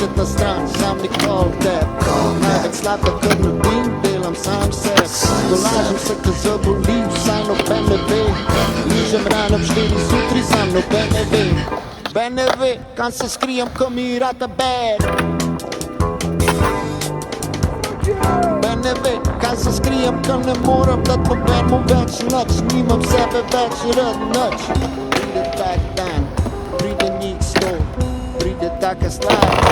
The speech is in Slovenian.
30 na stran, sam nikoli teb. Največ slabega, kar naredim, delam sam sebe. Dolažim se, ko zaboli, vsaj noben ne ve. Ližem rano ob 4 zjutraj, sam noben ne ve. Ben ne ve, kam se skrijem, ko mi rata bed. Ben ne ve, kam se skrijem, ko ne moram dat nobenmu več noč. Nimam sebe več rad noč. Pride tak dan, pride nič sto, pride taka stvar.